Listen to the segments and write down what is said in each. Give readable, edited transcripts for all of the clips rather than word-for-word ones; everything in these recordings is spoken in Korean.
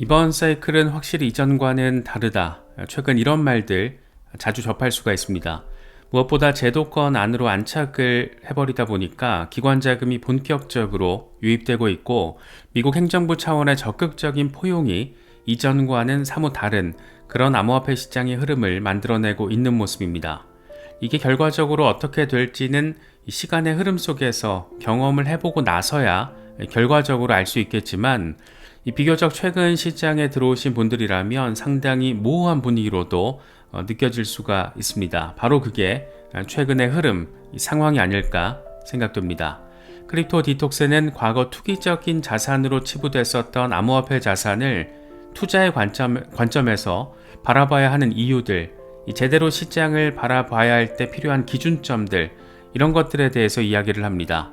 이번 사이클은 확실히 이전과는 다르다. 최근 이런 말들 자주 접할 수가 있습니다. 무엇보다 제도권 안으로 안착을 해버리다 보니까 기관 자금이 본격적으로 유입되고 있고 미국 행정부 차원의 적극적인 포용이 이전과는 사뭇 다른 그런 암호화폐 시장의 흐름을 만들어내고 있는 모습입니다. 이게 결과적으로 어떻게 될지는 시간의 흐름 속에서 경험을 해보고 나서야 결과적으로 알 수 있겠지만 비교적 최근 시장에 들어오신 분들이라면 상당히 모호한 분위기로도 느껴질 수가 있습니다. 바로 그게 최근의 흐름, 상황이 아닐까 생각됩니다. 크립토 디톡스는 과거 투기적인 자산으로 치부됐었던 암호화폐 자산을 투자의 관점에서 바라봐야 하는 이유들, 제대로 시장을 바라봐야 할 때 필요한 기준점들, 이런 것들에 대해서 이야기를 합니다.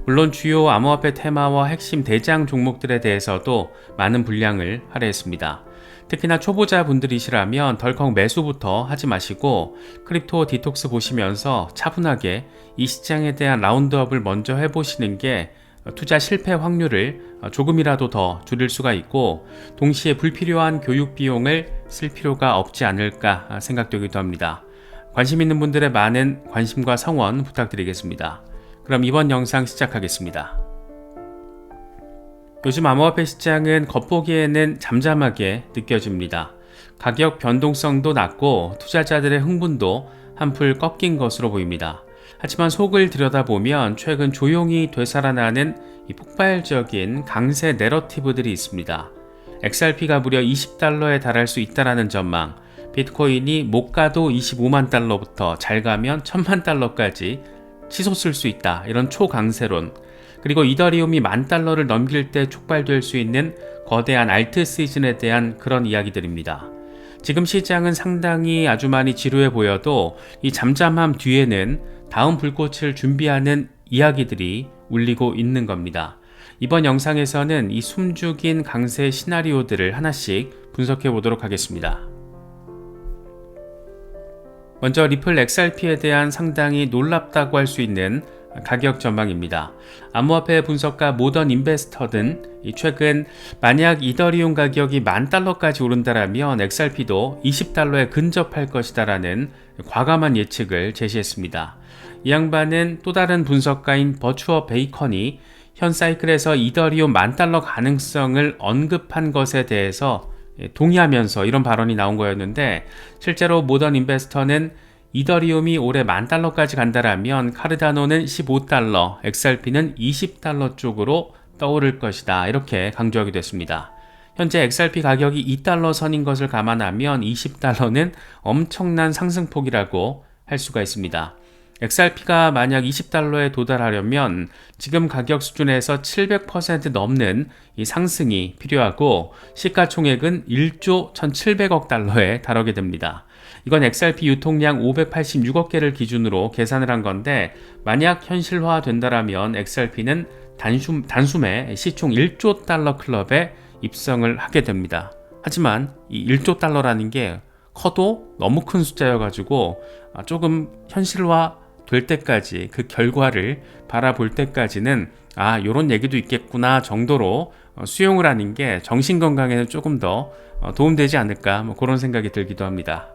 물론 주요 암호화폐 테마와 핵심 대장 종목들에 대해서도 많은 분량을 할애했습니다. 특히나 초보자 분들이시라면 덜컥 매수부터 하지 마시고 크립토 디톡스 보시면서 차분하게 이 시장에 대한 라운드업을 먼저 해보시는 게 투자 실패 확률을 조금이라도 더 줄일 수가 있고 동시에 불필요한 교육 비용을 쓸 필요가 없지 않을까 생각되기도 합니다. 관심 있는 분들의 많은 관심과 성원 부탁드리겠습니다. 그럼 이번 영상 시작하겠습니다. 요즘 암호화폐 시장은 겉보기에는 잠잠하게 느껴집니다. 가격 변동성도 낮고 투자자들의 흥분도 한풀 꺾인 것으로 보입니다. 하지만 속을 들여다보면 최근 조용히 되살아나는 이 폭발적인 강세 내러티브들이 있습니다. XRP가 무려 $20에 달할 수 있다는 전망, 비트코인이 못 가도 25만 달러부터 잘 가면 1000만 달러까지 치솟을 수 있다. 이런 초강세론. 그리고 이더리움이 $10,000를 넘길 때 촉발될 수 있는 거대한 알트 시즌에 대한 그런 이야기들입니다. 지금 시장은 상당히 아주 많이 지루해 보여도 이 잠잠함 뒤에는 다음 불꽃을 준비하는 이야기들이 울리고 있는 겁니다. 이번 영상에서는 이 숨죽인 강세 시나리오들을 하나씩 분석해 보도록 하겠습니다. 먼저 리플 XRP에 대한 상당히 놀랍다고 할 수 있는 가격 전망입니다. 암호화폐 분석가 모던 인베스터는 최근 만약 이더리움 가격이 $10,000까지 오른다라면 XRP도 $20에 근접할 것이다라는 과감한 예측을 제시했습니다. 이 양반은 또 다른 분석가인 버추어 베이컨이 현 사이클에서 이더리움 $10,000 가능성을 언급한 것에 대해서 동의하면서 이런 발언이 나온 거였는데 실제로 모던 인베스터는 이더리움이 올해 $10,000까지 간다라면 카르다노는 $15, XRP는 $20 쪽으로 떠오를 것이다. 이렇게 강조하기도 했습니다. 현재 XRP 가격이 $2 선인 것을 감안하면 $20는 엄청난 상승폭이라고 할 수가 있습니다. XRP가 만약 $20에 도달하려면 지금 가격 수준에서 700% 넘는 이 상승이 필요하고 시가총액은 1조 1,700억 달러에 달하게 됩니다. 이건 XRP 유통량 586억 개를 기준으로 계산을 한 건데 만약 현실화 된다라면 XRP는 단숨에 시총 1조 달러 클럽에 입성을 하게 됩니다. 하지만 이 1조 달러라는 게 커도 너무 큰 숫자여가지고 조금 현실화 될 때까지 그 결과를 바라볼 때까지는 요런 얘기도 있겠구나 정도로 수용을 하는 게 정신건강에는 조금 더 도움되지 않을까 그런 생각이 들기도 합니다.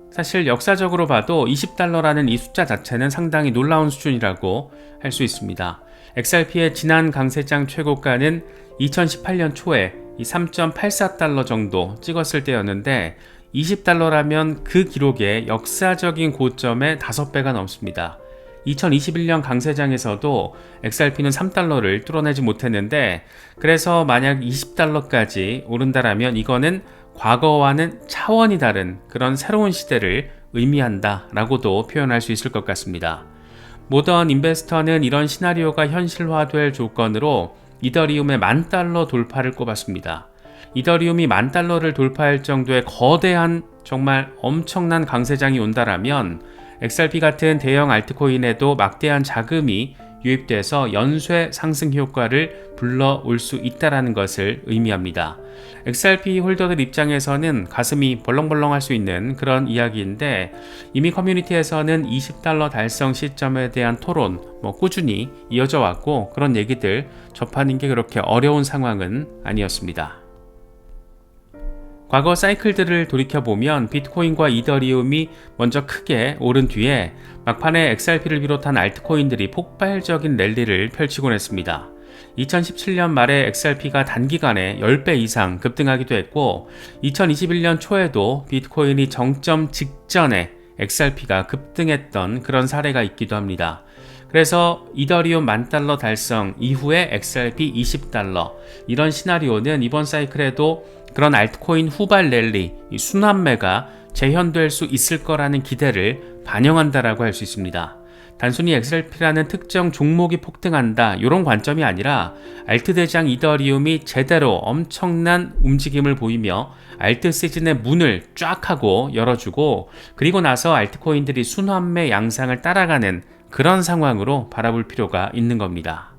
사실 역사적으로 봐도 $20라는 이 숫자 자체는 상당히 놀라운 수준이라고 할 수 있습니다. XRP의 지난 강세장 최고가는 2018년 초에 이 $3.84 정도 찍었을 때였는데 $20라면 그 기록의 역사적인 고점의 5배가 넘습니다. 2021년 강세장에서도 XRP는 $3를 뚫어내지 못했는데 그래서 만약 $20까지 오른다라면 이거는 과거와는 차원이 다른 그런 새로운 시대를 의미한다 라고도 표현할 수 있을 것 같습니다. 모던 인베스터는 이런 시나리오가 현실화될 조건으로 이더리움의 $10,000 돌파를 꼽았습니다. 이더리움이 $10,000를 돌파할 정도의 거대한 정말 엄청난 강세장이 온다라면 XRP 같은 대형 알트코인에도 막대한 자금이 유입돼서 연쇄 상승 효과를 불러올 수 있다는 것을 의미합니다. XRP 홀더들 입장에서는 가슴이 벌렁벌렁할 수 있는 그런 이야기인데 이미 커뮤니티에서는 $20 달성 시점에 대한 토론 꾸준히 이어져 왔고 그런 얘기들 접하는 게 그렇게 어려운 상황은 아니었습니다. 과거 사이클들을 돌이켜보면 비트코인과 이더리움이 먼저 크게 오른 뒤에 막판에 XRP를 비롯한 알트코인들이 폭발적인 랠리를 펼치곤 했습니다. 2017년 말에 XRP가 단기간에 10배 이상 급등하기도 했고 2021년 초에도 비트코인이 정점 직전에 XRP가 급등했던 그런 사례가 있기도 합니다. 그래서 이더리움 $10,000 달성 이후에 XRP $20 이런 시나리오는 이번 사이클에도 그런 알트코인 후발 랠리, 순환매가 재현될 수 있을 거라는 기대를 반영한다라고 할 수 있습니다. 단순히 XRP라는 특정 종목이 폭등한다 이런 관점이 아니라 알트 대장 이더리움이 제대로 엄청난 움직임을 보이며 알트 시즌의 문을 쫙 하고 열어주고 그리고 나서 알트코인들이 순환매 양상을 따라가는 그런 상황으로 바라볼 필요가 있는 겁니다.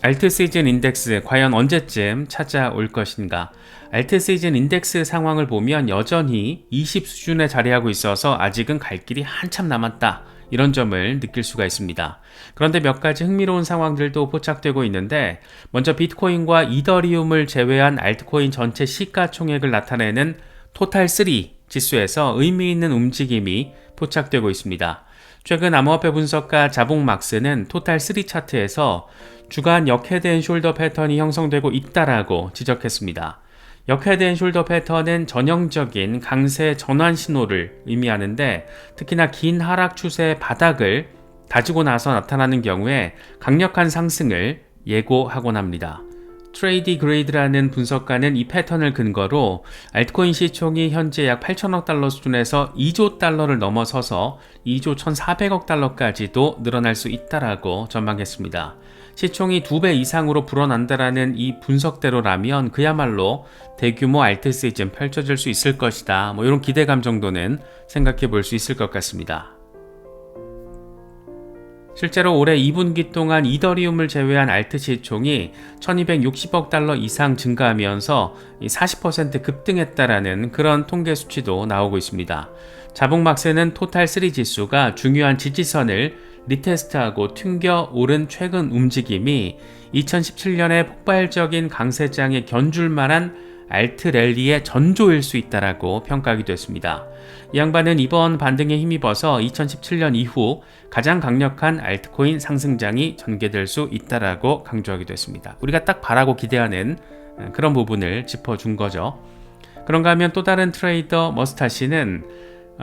알트 시즌 인덱스 과연 언제쯤 찾아올 것인가? 알트 시즌 인덱스 상황을 보면 여전히 20 수준에 자리하고 있어서 아직은 갈 길이 한참 남았다. 이런 점을 느낄 수가 있습니다. 그런데 몇 가지 흥미로운 상황들도 포착되고 있는데 먼저 비트코인과 이더리움을 제외한 알트코인 전체 시가총액을 나타내는 토탈3 지수에서 의미 있는 움직임이 포착되고 있습니다. 최근 암호화폐 분석가 자봉막스는 토탈3 차트에서 주간 역헤드앤 숄더 패턴이 형성되고 있다라고 지적했습니다. 역헤드앤 숄더 패턴은 전형적인 강세 전환 신호를 의미하는데 특히나 긴 하락 추세의 바닥을 다지고 나서 나타나는 경우에 강력한 상승을 예고하곤 합니다. 트레이디 그레이드라는 분석가는 이 패턴을 근거로 알트코인 시총이 현재 약 8천억 달러 수준에서 2조 달러를 넘어서서 2조 1,400억 달러까지도 늘어날 수 있다라고 전망했습니다. 시총이 2배 이상으로 불어난다라는 이 분석대로라면 그야말로 대규모 알트 시즌 펼쳐질 수 있을 것이다. 이런 기대감 정도는 생각해 볼 수 있을 것 같습니다. 실제로 올해 2분기 동안 이더리움을 제외한 알트 시총이 1260억 달러 이상 증가하면서 40% 급등했다라는 그런 통계 수치도 나오고 있습니다. 자봉막스는 토탈3 지수가 중요한 지지선을 리테스트하고 튕겨 오른 최근 움직임이 2017년의 폭발적인 강세장에 견줄 만한 알트 랠리의 전조일 수 있다라고 평가하기도 했습니다. 이 양반은 이번 반등에 힘입어서 2017년 이후 가장 강력한 알트코인 상승장이 전개될 수 있다라고 강조하기도 했습니다. 우리가 딱 바라고 기대하는 그런 부분을 짚어준 거죠. 그런가 하면 또 다른 트레이더 머스타시는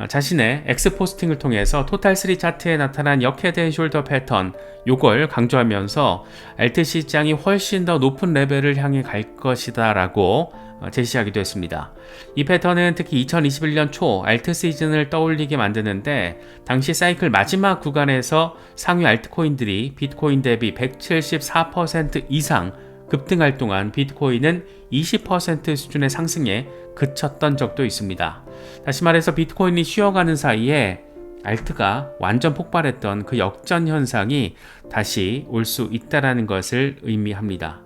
자신의 엑스포스팅을 통해서 토탈3 차트에 나타난 역헤드앤숄더 패턴 요걸 강조하면서 알트 시장이 훨씬 더 높은 레벨을 향해 갈 것이다 라고 제시하기도 했습니다. 이 패턴은 특히 2021년 초 알트 시즌을 떠올리게 만드는데 당시 사이클 마지막 구간에서 상위 알트코인들이 비트코인 대비 174% 이상 급등할 동안 비트코인은 20% 수준의 상승에 그쳤던 적도 있습니다. 다시 말해서 비트코인이 쉬어가는 사이에 알트가 완전 폭발했던 그 역전 현상이 다시 올 수 있다는 것을 의미합니다.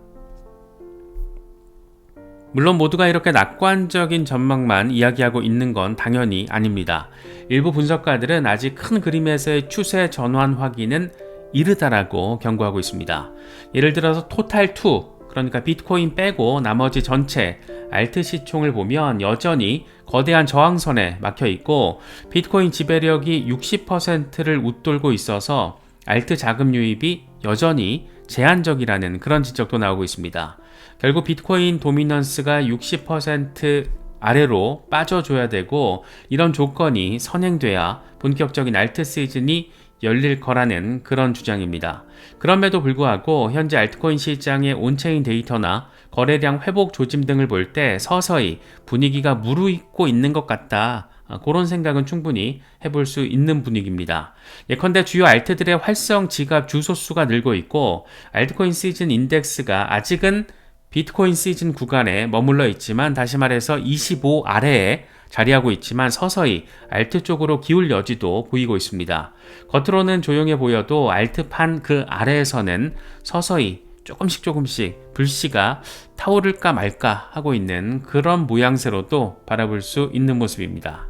물론 모두가 이렇게 낙관적인 전망만 이야기하고 있는 건 당연히 아닙니다. 일부 분석가들은 아직 큰 그림에서의 추세 전환 확인은 이르다라고 경고하고 있습니다. 예를 들어서 토탈2 그러니까 비트코인 빼고 나머지 전체 알트 시총을 보면 여전히 거대한 저항선에 막혀 있고 비트코인 지배력이 60%를 웃돌고 있어서 알트 자금 유입이 여전히 제한적이라는 그런 지적도 나오고 있습니다. 결국 비트코인 도미넌스가 60% 아래로 빠져줘야 되고 이런 조건이 선행돼야 본격적인 알트 시즌이 열릴 거라는 그런 주장입니다. 그럼에도 불구하고 현재 알트코인 시장의 온체인 데이터나 거래량 회복 조짐 등을 볼 때 서서히 분위기가 무르익고 있는 것 같다. 그런 생각은 충분히 해볼 수 있는 분위기입니다. 예컨대 주요 알트들의 활성 지갑 주소 수가 늘고 있고 알트코인 시즌 인덱스가 아직은 비트코인 시즌 구간에 머물러 있지만 다시 말해서 25 아래에 자리하고 있지만 서서히 알트 쪽으로 기울 여지도 보이고 있습니다. 겉으로는 조용해 보여도 알트판 그 아래에서는 서서히 조금씩 불씨가 타오를까 말까 하고 있는 그런 모양새로도 바라볼 수 있는 모습입니다.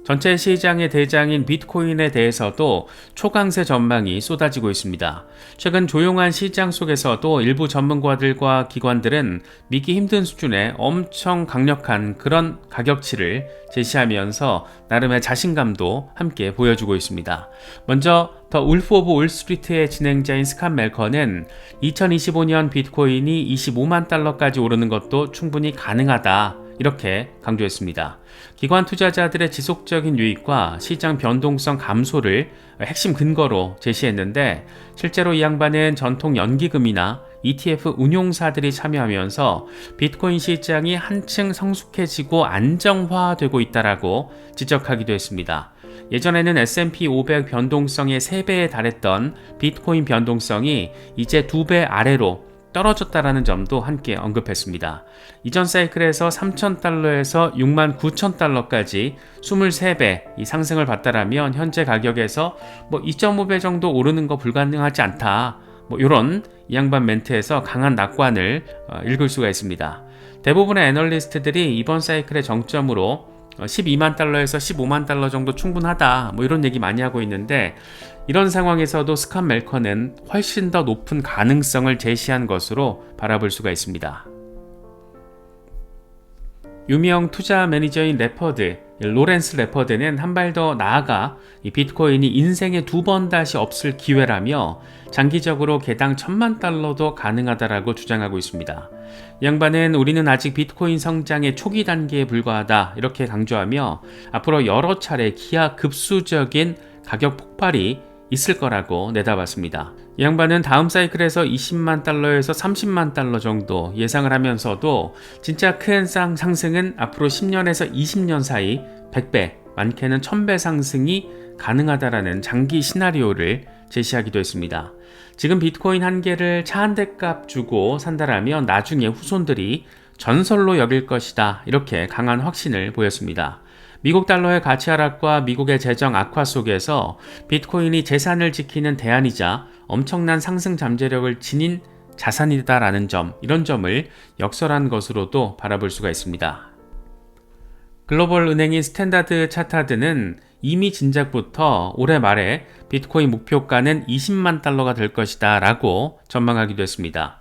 전체 시장의 대장인 비트코인에 대해서도 초강세 전망이 쏟아지고 있습니다. 최근 조용한 시장 속에서도 일부 전문가들과 기관들은 믿기 힘든 수준의 엄청 강력한 그런 가격치를 제시하면서 나름의 자신감도 함께 보여주고 있습니다. 먼저 더 울프 오브 올스트리트의 진행자인 스캇 멜커는 2025년 비트코인이 25만 달러까지 오르는 것도 충분히 가능하다, 이렇게 강조했습니다. 기관 투자자들의 지속적인 유입과 시장 변동성 감소를 핵심 근거로 제시했는데, 실제로 이 양반은 전통 연기금이나 ETF 운용사들이 참여하면서 비트코인 시장이 한층 성숙해지고 안정화되고 있다라고 지적하기도 했습니다. 예전에는 S&P 500 변동성의 3배에 달했던 비트코인 변동성이 이제 2배 아래로 떨어졌다라는 점도 함께 언급했습니다. 이전 사이클에서 3,000달러에서 69,000달러까지 23배 이 상승을 봤다라면 현재 가격에서 2.5배 정도 오르는 거 불가능하지 않다, 이런 이 양반 멘트에서 강한 낙관을 읽을 수가 있습니다. 대부분의 애널리스트들이 이번 사이클의 정점으로 12만 달러에서 15만 달러 정도 충분하다, 이런 얘기 많이 하고 있는데, 이런 상황에서도 스캇 멜커는 훨씬 더 높은 가능성을 제시한 것으로 바라볼 수가 있습니다. 유명 투자 매니저인 로렌스 레퍼드는 한 발 더 나아가 이 비트코인이 인생에 2번 다시 없을 기회라며 장기적으로 개당 1,000만 달러도 가능하다라고 주장하고 있습니다. 이 양반은 우리는 아직 비트코인 성장의 초기 단계에 불과하다, 이렇게 강조하며 앞으로 여러 차례 기하급수적인 가격 폭발이 있을 거라고 내다봤습니다. 이 양반은 다음 사이클에서 20만 달러에서 30만 달러 정도 예상을 하면서도 진짜 큰 상승은 앞으로 10년에서 20년 사이 100배, 많게는 1000배 상승이 가능하다라는 장기 시나리오를 제시하기도 했습니다. 지금 비트코인 한 개를 차 한 대 값 주고 산다라면 나중에 후손들이 전설로 여길 것이다, 이렇게 강한 확신을 보였습니다. 미국 달러의 가치 하락과 미국의 재정 악화 속에서 비트코인이 재산을 지키는 대안이자 엄청난 상승 잠재력을 지닌 자산이다라는 점, 이런 점을 역설한 것으로도 바라볼 수가 있습니다. 글로벌 은행인 스탠다드 차타드는 이미 진작부터 올해 말에 비트코인 목표가는 20만 달러가 될 것이다 라고 전망하기도 했습니다.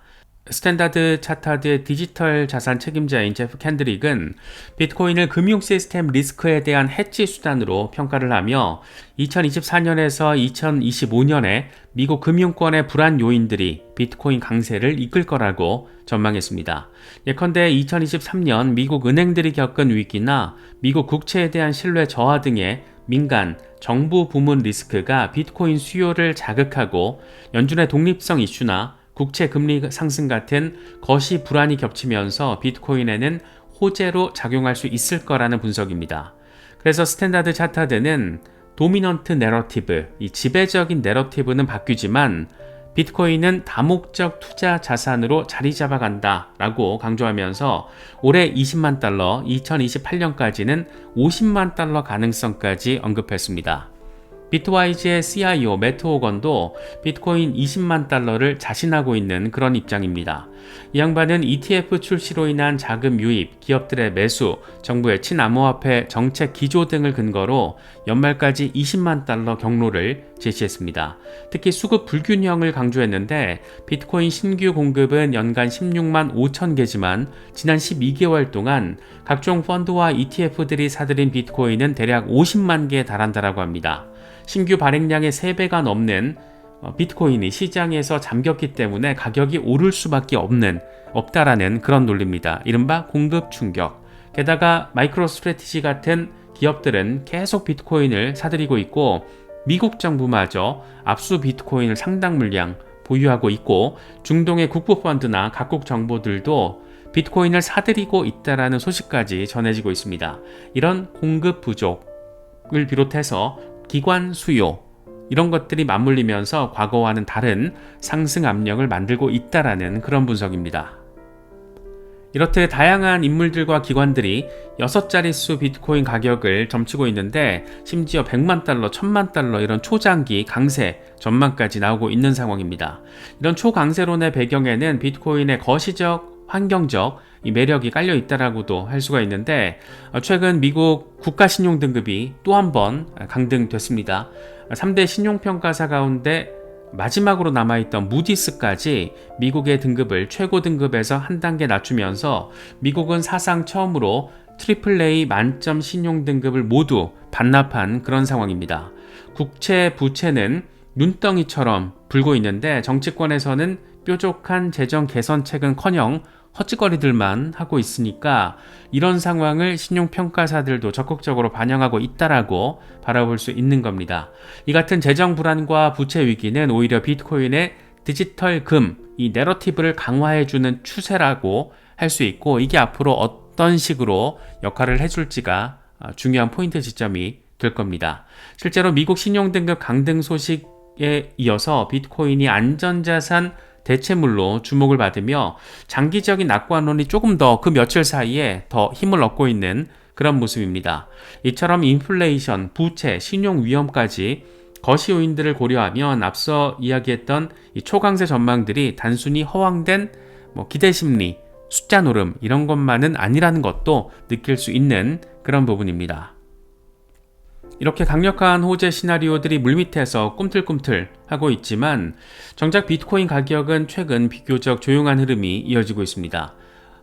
스탠다드 차타드의 디지털 자산 책임자인 제프 캔드릭은 비트코인을 금융 시스템 리스크에 대한 해지 수단으로 평가를 하며 2024년에서 2025년에 미국 금융권의 불안 요인들이 비트코인 강세를 이끌 거라고 전망했습니다. 예컨대 2023년 미국 은행들이 겪은 위기나 미국 국채에 대한 신뢰 저하 등의 민간, 정부 부문 리스크가 비트코인 수요를 자극하고 연준의 독립성 이슈나 국채 금리 상승 같은 거시 불안이 겹치면서 비트코인에는 호재로 작용할 수 있을 거라는 분석입니다. 그래서 스탠다드 차타드는 도미넌트 내러티브, 이 지배적인 내러티브는 바뀌지만 비트코인은 다목적 투자 자산으로 자리 잡아간다 라고 강조하면서 올해 20만 달러, 2028년까지는 50만 달러 가능성까지 언급했습니다. 비트와이즈의 CIO 매트 호건도 비트코인 20만 달러를 자신하고 있는 그런 입장입니다. 이 양반은 ETF 출시로 인한 자금 유입, 기업들의 매수, 정부의 친암호화폐 정책 기조 등을 근거로 연말까지 20만 달러 경로를 제시했습니다. 특히 수급 불균형을 강조했는데 비트코인 신규 공급은 연간 16만 5천 개지만 지난 12개월 동안 각종 펀드와 ETF들이 사들인 비트코인은 대략 50만 개에 달한다라고 합니다. 신규 발행량의 3배가 넘는 비트코인이 시장에서 잠겼기 때문에 가격이 오를 수밖에 없다라는 그런 논리입니다. 이른바 공급 충격. 게다가 마이크로 스트래티지 같은 기업들은 계속 비트코인을 사들이고 있고 미국 정부마저 압수 비트코인을 상당 물량 보유하고 있고 중동의 국부펀드나 각국 정부들도 비트코인을 사들이고 있다라는 소식까지 전해지고 있습니다. 이런 공급 부족을 비롯해서 기관 수요, 이런 것들이 맞물리면서 과거와는 다른 상승 압력을 만들고 있다라는 그런 분석입니다. 이렇듯 다양한 인물들과 기관들이 6자릿수 비트코인 가격을 점치고 있는데 심지어 100만 달러, 1000만 달러 이런 초장기 강세 전망까지 나오고 있는 상황입니다. 이런 초강세론의 배경에는 비트코인의 거시적 환경적 이 매력이 깔려 있다라고도 할 수가 있는데 최근 미국 국가신용등급이 또 한 번 강등됐습니다. 3대 신용평가사 가운데 마지막으로 남아있던 무디스까지 미국의 등급을 최고 등급에서 한 단계 낮추면서 미국은 사상 처음으로 AAA 만점 신용등급을 모두 반납한 그런 상황입니다. 국채, 부채는 눈덩이처럼 불고 있는데 정치권에서는 뾰족한 재정 개선책은커녕 헛짓거리들만 하고 있으니까 이런 상황을 신용평가사들도 적극적으로 반영하고 있다라고 바라볼 수 있는 겁니다. 이 같은 재정 불안과 부채 위기는 오히려 비트코인의 디지털 금, 이 내러티브를 강화해주는 추세라고 할 수 있고 이게 앞으로 어떤 식으로 역할을 해줄지가 중요한 포인트 지점이 될 겁니다. 실제로 미국 신용등급 강등 소식에 이어서 비트코인이 안전자산 대체물로 주목을 받으며 장기적인 낙관론이 조금 더 그 며칠 사이에 더 힘을 얻고 있는 그런 모습입니다. 이처럼 인플레이션, 부채, 신용 위험까지 거시 요인들을 고려하면 앞서 이야기했던 이 초강세 전망들이 단순히 허황된 기대 심리, 숫자 노름 이런 것만은 아니라는 것도 느낄 수 있는 그런 부분입니다. 이렇게 강력한 호재 시나리오들이 물밑에서 꿈틀꿈틀 하고 있지만 정작 비트코인 가격은 최근 비교적 조용한 흐름이 이어지고 있습니다.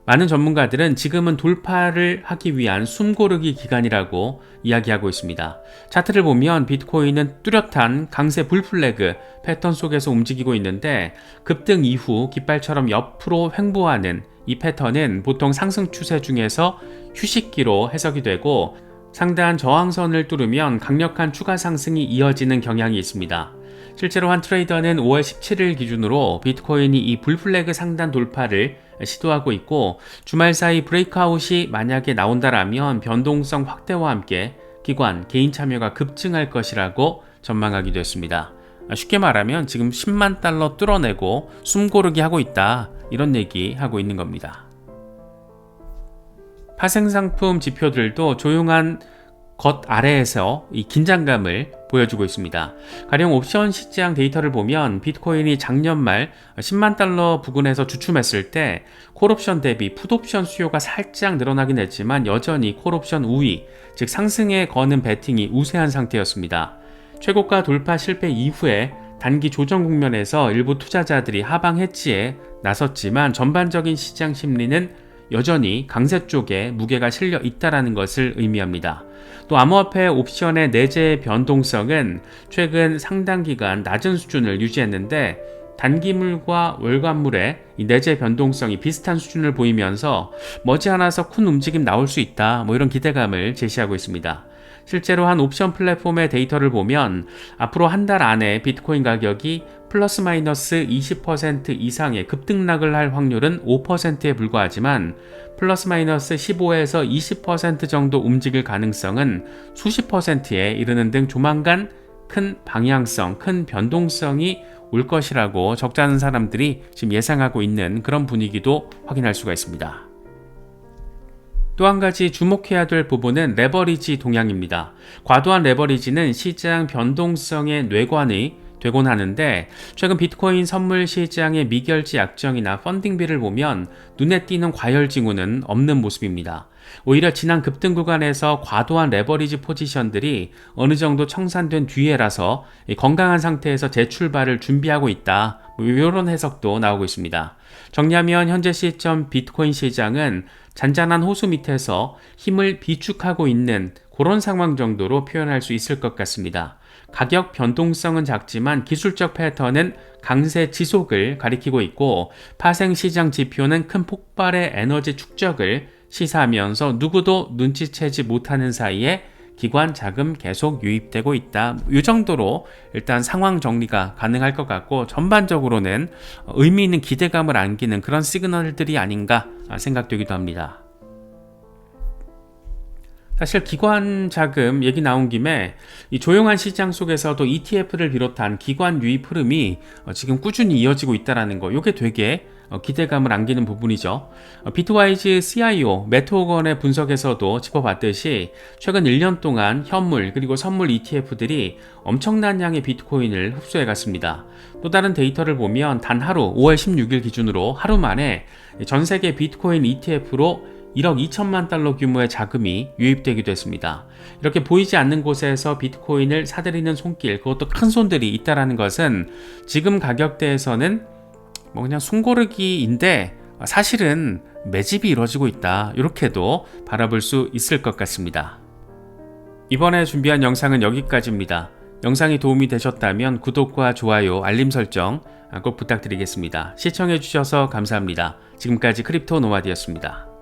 많은 전문가들은 지금은 돌파를 하기 위한 숨고르기 기간이라고 이야기하고 있습니다. 차트를 보면 비트코인은 뚜렷한 강세 불플래그 패턴 속에서 움직이고 있는데 급등 이후 깃발처럼 옆으로 횡보하는 이 패턴은 보통 상승 추세 중에서 휴식기로 해석이 되고 상대한 저항선을 뚫으면 강력한 추가 상승이 이어지는 경향이 있습니다. 실제로 한 트레이더는 5월 17일 기준으로 비트코인이 이 불플래그 상단 돌파를 시도하고 있고 주말 사이 브레이크아웃이 만약에 나온다라면 변동성 확대와 함께 기관, 개인 참여가 급증할 것이라고 전망하기도 했습니다. 쉽게 말하면 지금 10만 달러 뚫어내고 숨고르기 하고 있다 이런 얘기 하고 있는 겁니다. 파생상품 지표들도 조용한 것 아래에서 이 긴장감을 보여주고 있습니다. 가령 옵션 시장 데이터를 보면 비트코인이 작년 말 10만 달러 부근에서 주춤했을 때 콜옵션 대비 풋옵션 수요가 살짝 늘어나긴 했지만 여전히 콜옵션 우위, 즉 상승에 거는 베팅이 우세한 상태였습니다. 최고가 돌파 실패 이후에 단기 조정 국면에서 일부 투자자들이 하방 해지에 나섰지만 전반적인 시장 심리는 여전히 강세 쪽에 무게가 실려 있다는 것을 의미합니다. 또 암호화폐 옵션의 내재 변동성은 최근 상당 기간 낮은 수준을 유지했는데 단기물과 월간물의 이 내재 변동성이 비슷한 수준을 보이면서 머지않아서 큰 움직임 나올 수 있다 이런 기대감을 제시하고 있습니다. 실제로 한 옵션 플랫폼의 데이터를 보면 앞으로 한 달 안에 비트코인 가격이 플러스 마이너스 20% 이상의 급등락을 할 확률은 5%에 불과하지만 플러스 마이너스 15에서 20% 정도 움직일 가능성은 수십 %에 이르는 등 조만간 큰 방향성, 큰 변동성이 올 것이라고 적잖은 사람들이 지금 예상하고 있는 그런 분위기도 확인할 수가 있습니다. 또 한 가지 주목해야 될 부분은 레버리지 동향입니다. 과도한 레버리지는 시장 변동성의 뇌관이 되곤 하는데 최근 비트코인 선물 시장의 미결제 약정이나 펀딩비를 보면 눈에 띄는 과열 징후는 없는 모습입니다. 오히려 지난 급등 구간에서 과도한 레버리지 포지션들이 어느 정도 청산된 뒤에라서 건강한 상태에서 재출발을 준비하고 있다. 이런 해석도 나오고 있습니다. 정리하면 현재 시점 비트코인 시장은 잔잔한 호수 밑에서 힘을 비축하고 있는 그런 상황 정도로 표현할 수 있을 것 같습니다. 가격 변동성은 작지만 기술적 패턴은 강세 지속을 가리키고 있고 파생시장 지표는 큰 폭발의 에너지 축적을 시사하면서 누구도 눈치채지 못하는 사이에 기관 자금 계속 유입되고 있다. 이 정도로 일단 상황 정리가 가능할 것 같고 전반적으로는 의미 있는 기대감을 안기는 그런 시그널들이 아닌가 생각되기도 합니다. 사실 기관 자금 얘기 나온 김에 이 조용한 시장 속에서도 ETF를 비롯한 기관 유입 흐름이 지금 꾸준히 이어지고 있다는 거, 이게 되게 기대감을 안기는 부분이죠. 비트와이즈 CIO 매트 호건의 분석에서도 짚어봤듯이 최근 1년 동안 현물 그리고 선물 ETF들이 엄청난 양의 비트코인을 흡수해갔습니다. 또 다른 데이터를 보면 단 하루 5월 16일 기준으로 하루 만에 전 세계 비트코인 ETF로 1억 2천만 달러 규모의 자금이 유입되기도 했습니다. 이렇게 보이지 않는 곳에서 비트코인을 사들이는 손길, 그것도 큰 손들이 있다는 것은 지금 가격대에서는 그냥 숨고르기인데 사실은 매집이 이루어지고 있다, 이렇게도 바라볼 수 있을 것 같습니다. 이번에 준비한 영상은 여기까지입니다. 영상이 도움이 되셨다면 구독과 좋아요, 알림 설정 꼭 부탁드리겠습니다. 시청해주셔서 감사합니다. 지금까지 크립토 노마드였습니다.